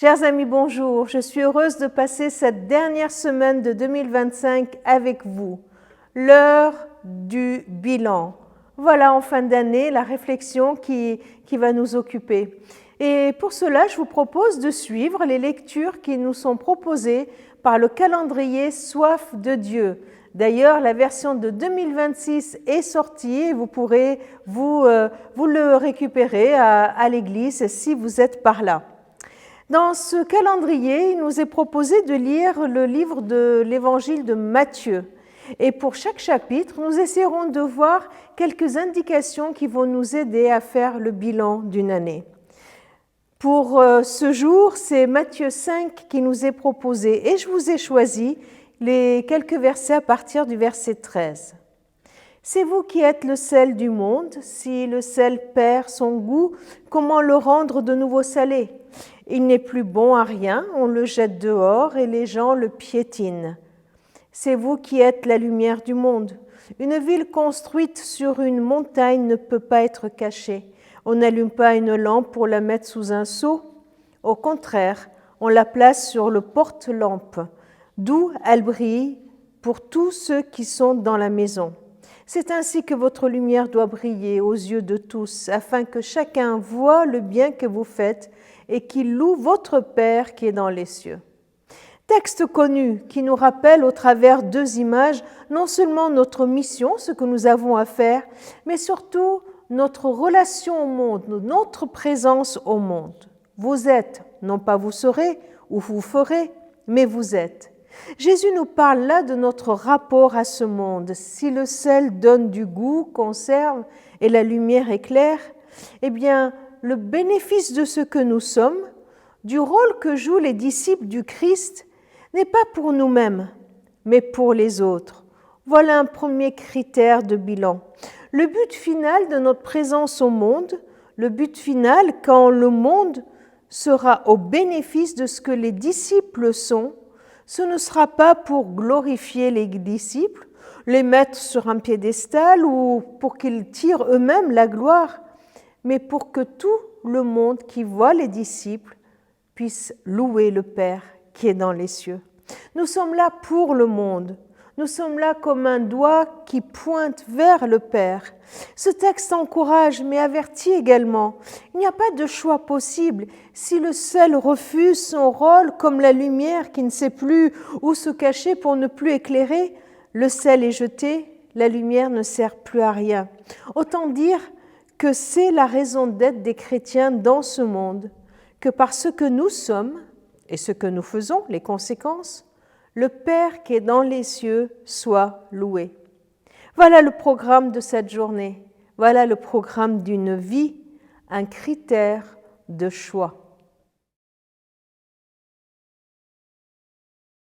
Chers amis, bonjour. Je suis heureuse de passer cette dernière semaine de 2025 avec vous. L'heure du bilan. Voilà en fin d'année la réflexion qui va nous occuper. Et pour cela, je vous propose de suivre les lectures qui nous sont proposées par le calendrier Soif de Dieu. D'ailleurs, la version de 2026 est sortie et vous pourrez vous le récupérer à l'église si vous êtes par là. Dans ce calendrier, il nous est proposé de lire le livre de l'évangile de Matthieu. Et pour chaque chapitre, nous essaierons de voir quelques indications qui vont nous aider à faire le bilan d'une année. Pour ce jour, c'est Matthieu 5 qui nous est proposé et je vous ai choisi les quelques versets à partir du verset 13. C'est vous qui êtes le sel du monde. Si le sel perd son goût, comment le rendre de nouveau salé ? Il n'est plus bon à rien, on le jette dehors et les gens le piétinent. C'est vous qui êtes la lumière du monde. Une ville construite sur une montagne ne peut pas être cachée. On n'allume pas une lampe pour la mettre sous un seau. Au contraire, on la place sur le porte-lampe, d'où elle brille pour tous ceux qui sont dans la maison. C'est ainsi que votre lumière doit briller aux yeux de tous, afin que chacun voie le bien que vous faites et qu'il loue votre Père qui est dans les cieux. Texte connu qui nous rappelle au travers deux images non seulement notre mission, ce que nous avons à faire, mais surtout notre relation au monde, notre présence au monde. Vous êtes, non pas vous serez ou vous ferez, mais vous êtes. Jésus nous parle là de notre rapport à ce monde. Si le sel donne du goût, conserve et la lumière éclaire, eh bien, le bénéfice de ce que nous sommes, du rôle que jouent les disciples du Christ, n'est pas pour nous-mêmes, mais pour les autres. Voilà un premier critère de bilan. Le but final de notre présence au monde, le but final quand le monde sera au bénéfice de ce que les disciples sont, ce ne sera pas pour glorifier les disciples, les mettre sur un piédestal ou pour qu'ils tirent eux-mêmes la gloire, mais pour que tout le monde qui voit les disciples puisse louer le Père qui est dans les cieux. Nous sommes là pour le monde. Nous sommes là comme un doigt qui pointe vers le Père. Ce texte encourage mais avertit également. Il n'y a pas de choix possible. Si le sel refuse son rôle comme la lumière qui ne sait plus où se cacher pour ne plus éclairer, le sel est jeté, la lumière ne sert plus à rien. Autant dire que c'est la raison d'être des chrétiens dans ce monde, que par ce que nous sommes et ce que nous faisons, les conséquences, le Père qui est dans les cieux soit loué. Voilà le programme de cette journée. Voilà le programme d'une vie, un critère de choix.